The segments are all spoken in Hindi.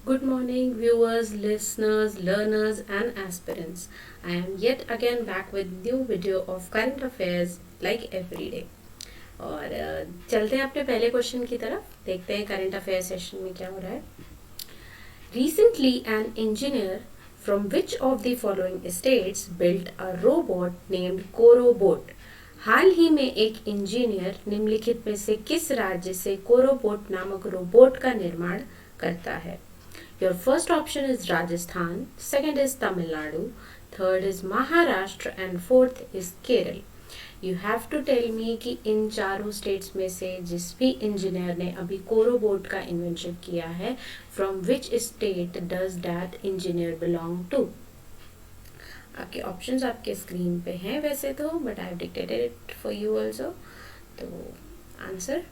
Good morning, viewers, listeners, learners, and aspirants. I am yet again back with new video of current affairs like every day. और चलते हैं अपने पहले क्वेश्चन की तरफ देखते हैं करंट अफेयर सेशन में क्या हो रहा है. Recently, an engineer from which of the following states built a robot named Corobot? हाल ही में एक इंजीनियर निम्नलिखित में से किस राज्य से कोरोबोट नामक रोबोट का निर्माण करता है? Your first option is Rajasthan, second is Tamil Nadu, third is Maharashtra and fourth is Kerala. You have to tell me कि इन चारों स्टेट्स में से जिस भी इंजीनियर ने अभी कोरोबोट का इन्वेंशन किया है, from which state does that engineer belong to. आपके ऑप्शंस आपके स्क्रीन पे हैं वैसे तो, but I have dictated it for you also. तो answer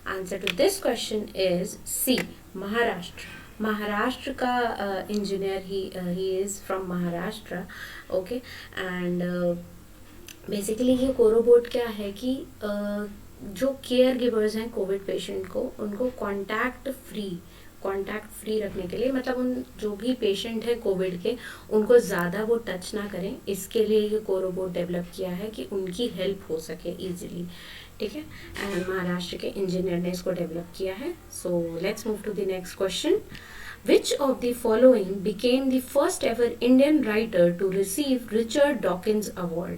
answer to this question is C, Maharashtra. Maharashtra का engineer he is from Maharashtra. Okay. And basically ये कोरोबोट क्या है कि जो केयर गिवर्स हैं कोविड पेशेंट को, उनको कांटेक्ट फ्री रखने के लिए, मतलब उन जो भी पेशेंट है कोविड के, उनको ज़्यादा वो टच ना करें, इसके लिए ये कोरोबोट डेवलप किया है कि उनकी हेल्प हो सके इजीली. ठीक है. एंड महाराष्ट्र के इंजीनियर ने इसको डेवलप किया है. So let's move to the next question. Which of the following became the first ever Indian writer to receive Richard Dawkins Award?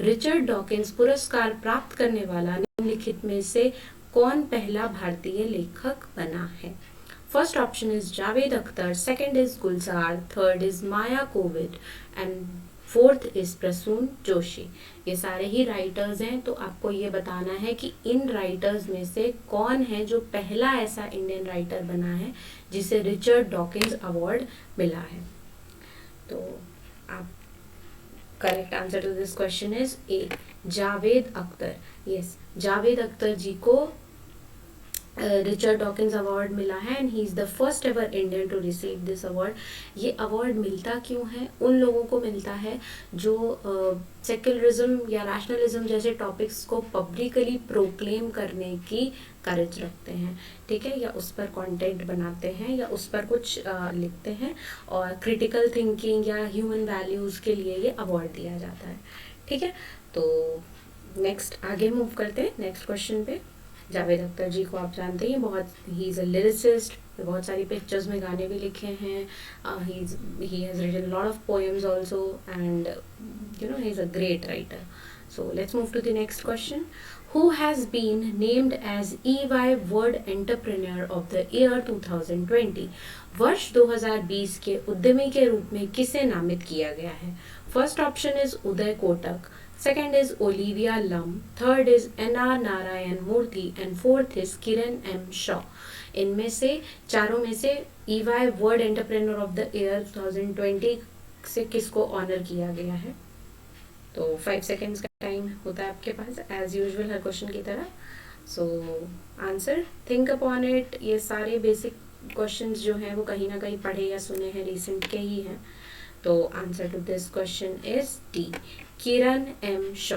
Richard Dawkins पुरस्कार प्राप्त करने वाला निम्नलिखित में से कौन पहला भारतीय लेखक बना है? First option is Javed Akhtar, second is Gulzar, third is Maya Kovid and fourth is Prasoon Joshi. ये सारे ही राइटर्स हैं, तो आपको ये बताना है कि इन राइटर्स में से कौन है जो पहला ऐसा इंडियन राइटर बना है जिसे रिचर्ड डॉकिंस अवार्ड मिला है. तो आप correct answer to this question is A, Javed Akhtar. Yes, Javed Akhtar ji को रिचर्ड डॉकिंस अवार्ड मिला है and he is the first ever Indian to receive this award. ये अवार्ड मिलता क्यों है? उन लोगों को मिलता है जो सेक्युलरिज्म या रैशनलिज्म जैसे टॉपिक्स को पब्लिकली प्रोक्लेम करने की करेज रखते हैं. ठीक है. या उस पर कंटेंट बनाते हैं या उस पर कुछ लिखते हैं, और क्रिटिकल थिंकिंग या ह्यूमन वैल्यूज़ के लिए ये अवार्ड दिया जाता है. ठीक है. तो नेक्स्ट आगे मूव करते हैं नेक्स्ट क्वेश्चन पे. जावेद अख्तर जी को आप जानते हैं, बहुत ही इज़ अ लिरिसिस्ट, बहुत सारी पिक्चर्स में गाने भी लिखे हैं. He has written lot of poems also and he is a great writer. So let's move to the next question. Who has been named as EY World Entrepreneur of the Year 2020? वर्ष 2020 के उद्यमी के रूप में किसे नामित किया गया है? First option is Uday Kotak, second is Olivia Lum, third is N.R. Narayan Murthy and fourth is Kiran M. Shaw. इनमें से चारों में से EY world entrepreneur of the year 2020 से किसको ऑनर किया गया है? तो 5 सेकेंड्स का टाइम होता है आपके पास एज यूजुअल हर क्वेश्चन की तरह. So answer, think upon it. ये सारे बेसिक क्वेश्चंस जो हैं वो कहीं ना कहीं पढ़े या सुने हैं, रिसेंट के ही हैं. तो answer to this question is D, Kiran M Shaw.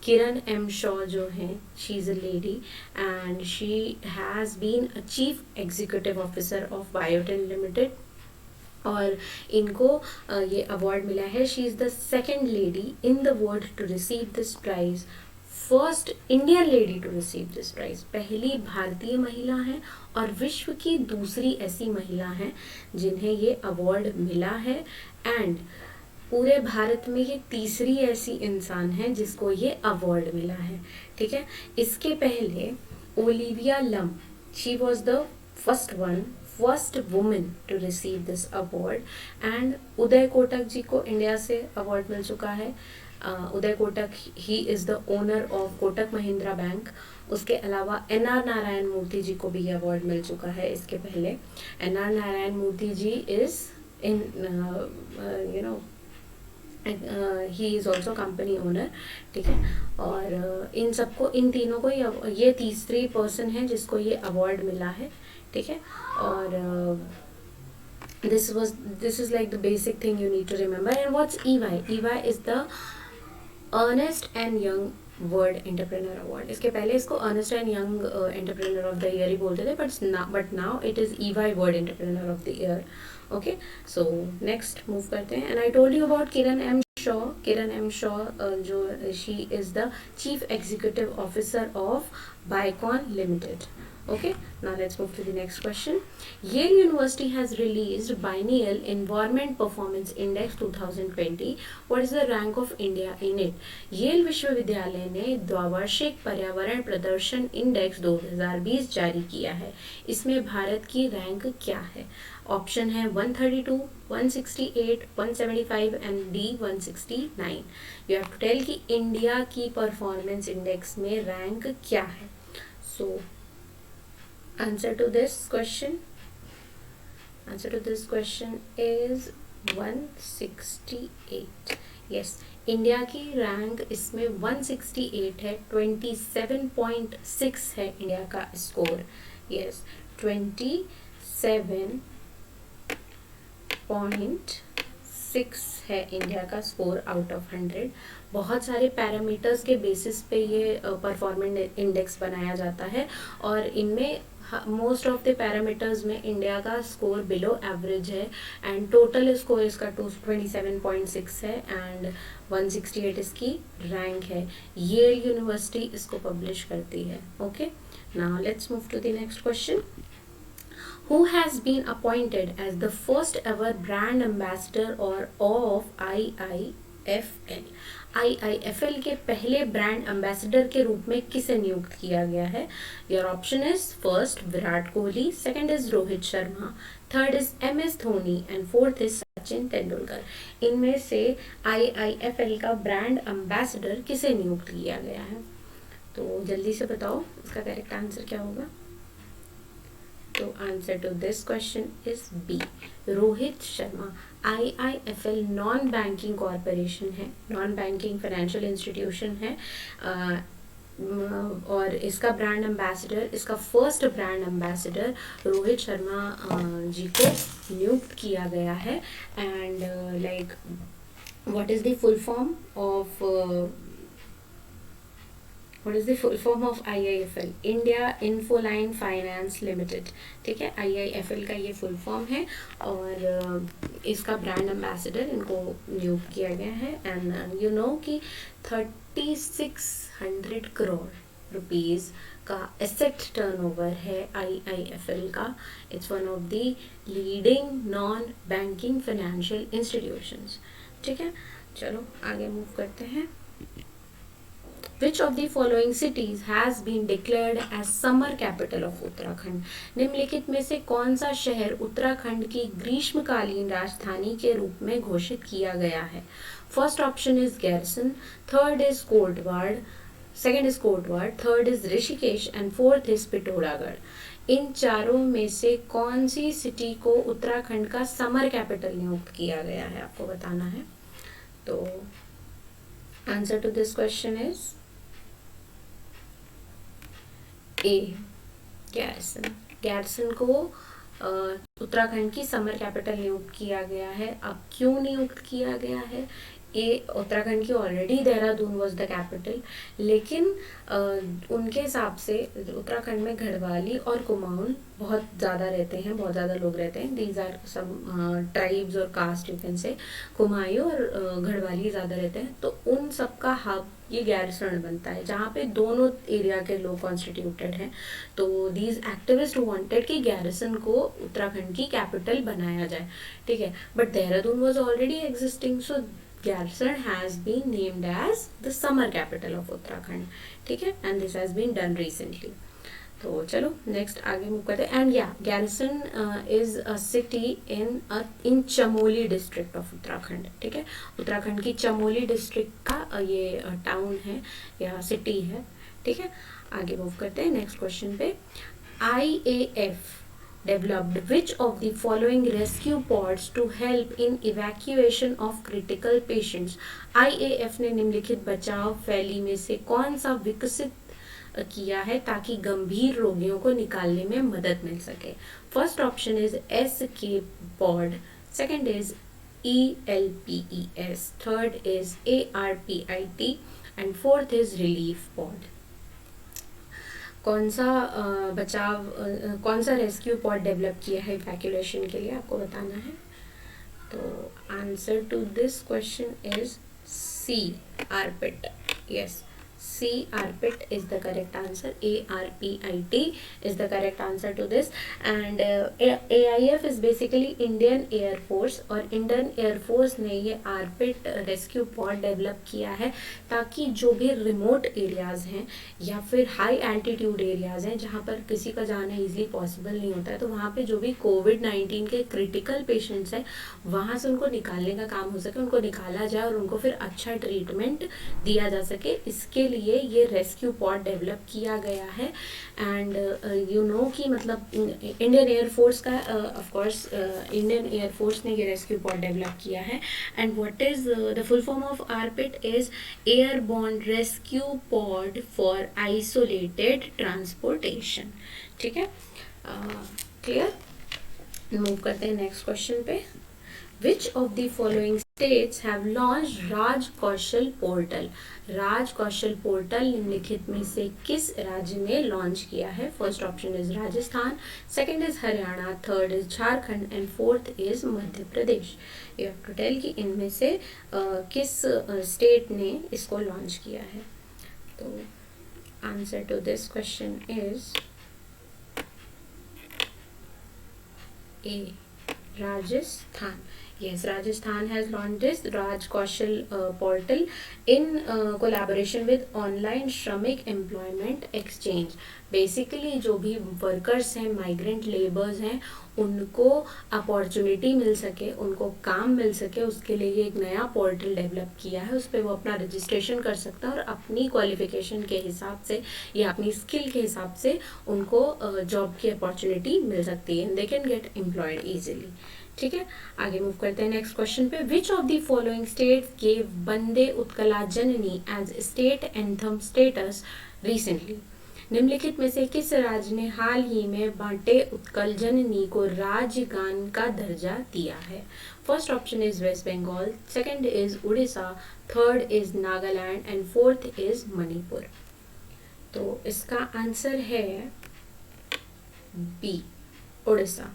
Kiran M Shaw जो हैं, she is a lady and she has been a chief executive officer of बायोटेन लिमिटेड, और इनको ये अवार्ड मिला है. She is the second lady in the world to receive this prize, first Indian lady to receive this prize. पहली भारतीय महिला हैं और विश्व की दूसरी ऐसी महिला हैं जिन्हें ये अवार्ड मिला है. एंड पूरे भारत में ये तीसरी ऐसी इंसान है जिसको ये अवार्ड मिला है. ठीक है. इसके पहले Olivia Lum, she was the first women to receive this award. And Uday Kotak ji को इंडिया से अवार्ड मिल चुका है. Uday Kotak, he is the owner of Kotak Mahindra bank. उसके अलावा एन.आर. नारायण मूर्ति जी को भी ये अवार्ड मिल चुका है इसके पहले. N R. Narayana Murthy ji is in he is also company owner. ठीक है. और इन सबको, इन तीनों को ये तीसरी पर्सन है जिसको ये अवार्ड मिला है. ठीक है. और this is like the basic thing you need to remember. And what's EY? EY is the Ernest and Young world entrepreneur award. इसके पहले इसको Ernest and Young entrepreneur of the year ही बोलते थे, but now it is EY world entrepreneur of the year. Okay, so next move करते हैं। And I told you about Kiran M Shaw. Kiran M Shaw जो she is the chief executive officer of Biocon limited. Okay, now let's move to the next question. Yale University has released Biennial Environment Performance Index 2020. What is the rank of India in it? Yale विश्वविद्यालय ने द्विवार्षिक पर्यावरण प्रदर्शन इंडेक्स 2020 जारी किया है। इसमें भारत की रैंक क्या है? ऑप्शन है 132, 168, 175 and D 169। You have to tell कि इंडिया की परफॉर्मेंस इंडेक्स में रैंक क्या है। So answer to this question is 168। yes, India की रैंक इसमें 168 है, 27.6 है इंडिया का स्कोर। yes, 27.6 है इंडिया का स्कोर आउट ऑफ 100। बहुत सारे पैरामीटर्स के बेसिस पे ये परफॉर्मेंस इंडेक्स बनाया जाता है, और इनमें मोस्ट ऑफ द पैरामीटर्स में इंडिया का स्कोर बिलो एवरेज है। एंड टोटल स्कोर इसका 27.6 है एंड 168 इसकी रैंक है। येल यूनिवर्सिटी इसको पब्लिश करती है। Okay, now let's move to the next question. Who has been appointed as the first ever brand ambassador or of IIFL? IIFL के पहले ब्रांड एम्बेसडर के रूप में किसे नियुक्त किया गया है? Your option is first Virat Kohli, second is Rohit Sharma, third is MS Dhoni and fourth is Sachin Tendulkar. इनमें से IIFL का ब्रांड एम्बेसडर किसे नियुक्त किया गया है? तो जल्दी से बताओ इसका करेक्ट आंसर क्या होगा। तो answer to this question is B, Rohit Sharma. IIFL non banking corporation है, नॉन बैंकिंग फाइनेंशियल इंस्टीट्यूशन है, और इसका ब्रांड एम्बेसडर, इसका first brand ambassador Rohit Sharma ji को नियुक्त किया गया है। And like what is the full form of IIFL? India Infoline finance limited. ठीक है, IIFL का ये फुल फॉर्म है, और इसका ब्रांड एम्बेसडर इनको नियुक्त किया गया है। एंड यू नो कि 3600 करोड़ रुपीस का एसेट टर्नओवर है IIFL का। It's one of the leading non banking financial institutions. ठीक है, चलो आगे मूव करते हैं। Which of the following cities has been declared as summer capital of Uttarakhand? निम्नलिखित में से कौन सा शहर उत्तराखंड की ग्रीष्मकालीन राजधानी के रूप में घोषित किया गया है? First option is Gairsain, third is Kotdwar, second is Kotdwar, third is Rishikesh and fourth is Pithoragarh. इन चारों में से कौन सी सिटी को उत्तराखंड का समर कैपिटल नियुक्त किया गया है, आपको बताना है। तो answer to this question is A, Gairsain. Gairsain को उत्तराखंड की समर कैपिटल नियुक्त किया गया है। अब क्यों नियुक्त किया गया है? उत्तराखंड की already Dehradun was the capital, लेकिन उनके हिसाब से उत्तराखंड में घड़वाली और कुमाऊन बहुत ज़्यादा रहते हैं, बहुत ज़्यादा लोग रहते हैं। दीज आर सब ट्राइब्स और caste, you can say. Kumaon और घड़वाली ज़्यादा रहते हैं, तो उन सब का हब ये गैरसन बनता है, जहाँ पे दोनों एरिया के लोग कॉन्स्टिट्यूटेड हैं। तो दीज एक्टिविस्ट वांटेड कि गैरसन को उत्तराखंड की कैपिटल बनाया जाए। ठीक है, but Dehradun was already existing, so Garrison has been named as the summer capital of Uttarakhand. ठीक है, and this has been done recently. तो चलो नेक्स्ट आगे मूव करते हैं। एंड या garrison is a city in Chamoli district of Uttarakhand. ठीक है, उत्तराखंड की चमोली डिस्ट्रिक्ट का ये टाउन है या सिटी है। ठीक है, आगे मूव करते हैं नेक्स्ट क्वेश्चन पे। IAF developed which of the following rescue pods to help in evacuation of critical patients? IAF ने निम्नलिखित बचाव फैली में से कौन सा विकसित किया है ताकि गंभीर रोगियों को निकालने में मदद मिल सके? First option is SK pod, second is ELPES, third is ARPIT and fourth is relief pod. कौन सा कौन सा रेस्क्यू पॉड डेवलप किया है इवैक्यूएशन के लिए, आपको बताना है. तो answer to this question is C, ARPIT. Yes, C, ARPIT is the correct answer. ARPIT is the correct answer to this. And AIF is basically Indian Air Force, और Indian Air Force ने ये ARPIT रेस्क्यू पॉड डेवलप किया है ताकि जो भी रिमोट एरियाज हैं या फिर हाई एल्टीट्यूड एरियाज हैं जहाँ पर किसी का जाना इजीली पॉसिबल नहीं होता है, तो वहाँ पे जो भी कोविड-19 के क्रिटिकल पेशेंट्स हैं वहाँ से उनको निकालने का काम हो सके, उनको निकाला जाए और उनको फिर अच्छा ट्रीटमेंट दिया जा सके. इसके लिए ये रेस्क्यू पॉड डेवलप किया गया है. एंड यू नो कि मतलब इंडियन एयरफोर्स का ऑफ कोर्स इंडियन एयरफोर्स ने ये रेस्क्यू पॉड डेवलप किया है. And what is the full form of ARPIT is airborne rescue pod for isolated transportation. ठीक है, क्लियर. मूव करते हैं नेक्स्ट क्वेश्चन पे. Which of the following states have launched Raj Kaushal Portal? Raj Kaushal portal निम्नलिखित में से किस राज्य ने लॉन्च किया है? First option is Rajasthan, second is Haryana, third is Jharkhand and fourth is Madhya Pradesh. You have to tell कि इनमें से किस स्टेट ने इसको लॉन्च किया है. तो answer to this question is A, Rajasthan. Yes, Rajasthan has launched this Raj Kaushal portal in collaboration with Online Shramik Employment Exchange. Basically जो भी वर्कर्स हैं, माइग्रेंट लेबर्स हैं, उनको अपॉर्चुनिटी मिल सके, उनको काम मिल सके, उसके लिए ये एक नया पोर्टल डेवलप किया है. उस पर वो अपना रजिस्ट्रेशन कर सकता है और अपनी क्वालिफिकेशन के हिसाब से या अपनी स्किल के हिसाब से उनको जॉब की अपॉर्चुनिटी मिल सकती है. They can get employed easily. ठीक है, आगे मूव करते हैं नेक्स्ट क्वेश्चन पे. Which of the following states gave Vande Utkala Janani as state anthem status recently? निम्नलिखित में से किस राज्य ने हाल ही में बांटे उत्कल जननी को राज्य गान का दर्जा दिया है? First option is West Bengal, second is Orissa, third is Nagaland and fourth is Manipur. तो इसका आंसर है बी, उड़ीसा.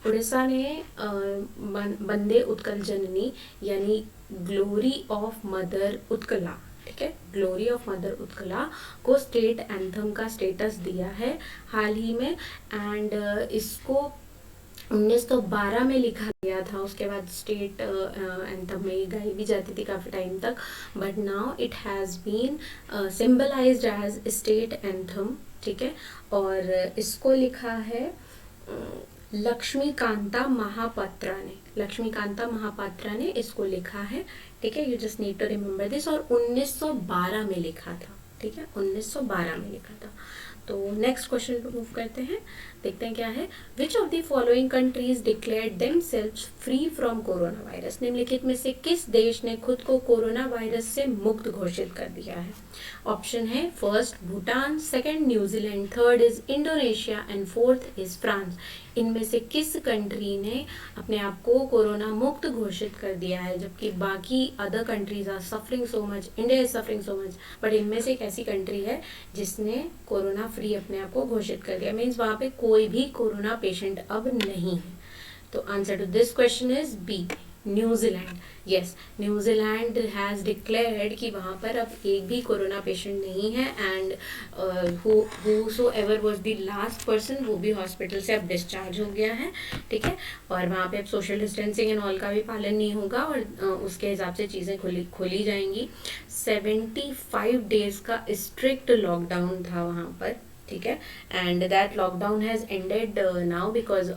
उड़ीसा ने वंदे उत्कल जननी यानी ग्लोरी ऑफ मदर उत्कला, ठीक है, ग्लोरी ऑफ मदर उत्कला को स्टेट एंथम का स्टेटस दिया है हाल ही में. एंड इसको 1912 में लिखा गया था, उसके बाद स्टेट एंथम में गाई भी जाती थी काफ़ी टाइम तक, but now it has been symbolised as state anthem. ठीक है, और इसको लिखा है लक्ष्मीकांता महापात्रा ने. लक्ष्मीकांता महापात्रा ने इसको लिखा है. ठीक है, you just need to remember this. और 1912 में लिखा था. ठीक है, 1912 में लिखा था. तो नेक्स्ट क्वेश्चन पे मूव करते हैं, देखते हैं क्या है. विच of the following countries declared themselves free from corona virus? निम्नलिखित में से किस देश ने खुद को कोरोना वायरस से मुक्त घोषित कर दिया है? ऑप्शन है first Bhutan, second New Zealand, third is Indonesia and fourth is France. इनमें से किस कंट्री ने अपने आप को कोरोना मुक्त घोषित कर दिया है, जबकि बाकी other countries are suffering so much, India is suffering so much, but इनमें से एक ऐसी कंट्री है जिसने कोरोना फ्री अपने आप को घोषित कर दिया. मीन्स वहाँ पे कोई भी कोरोना पेशेंट अब नहीं है. तो answer to this question is B, New Zealand. Yes, New Zealand has declared कि वहाँ पर अब एक भी कोरोना पेशेंट नहीं है. And who ever was the last person वो भी हॉस्पिटल से अब डिस्चार्ज हो गया है. ठीक है, और वहाँ पे अब सोशल डिस्टेंसिंग एंड ऑल का भी पालन नहीं होगा और उसके हिसाब से चीज़ें खोली जाएंगी. 75 डेज का स्ट्रिक्ट लॉकडाउन था वहाँ पर. ठीक है, and that lockdown has ended now because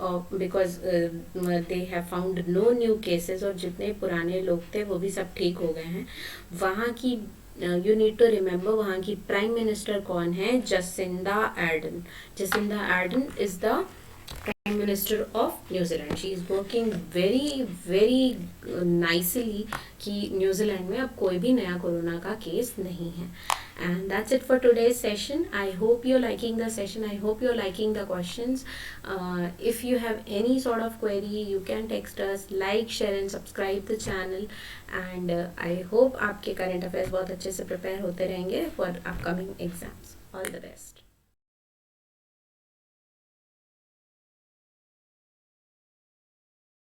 they have found no new cases. और जितने पुराने लोग थे वो भी सब ठीक हो गए हैं. वहाँ की यू नीड टू रिमेंबर वहाँ की प्राइम मिनिस्टर कौन है? Jacinda Ardern. Jacinda Ardern is the Prime Minister of New Zealand. She is working very nicely कि न्यूजीलैंड में अब कोई भी नया कोरोना का केस नहीं है. And that's it for today's session. I hope you're liking the session. I hope you're liking the questions. If you have any sort of query, you can text us, like, share and subscribe the channel. And I hope आपके current affairs बहुत अच्छे से prepare होते रहेंगे for upcoming exams. All the best.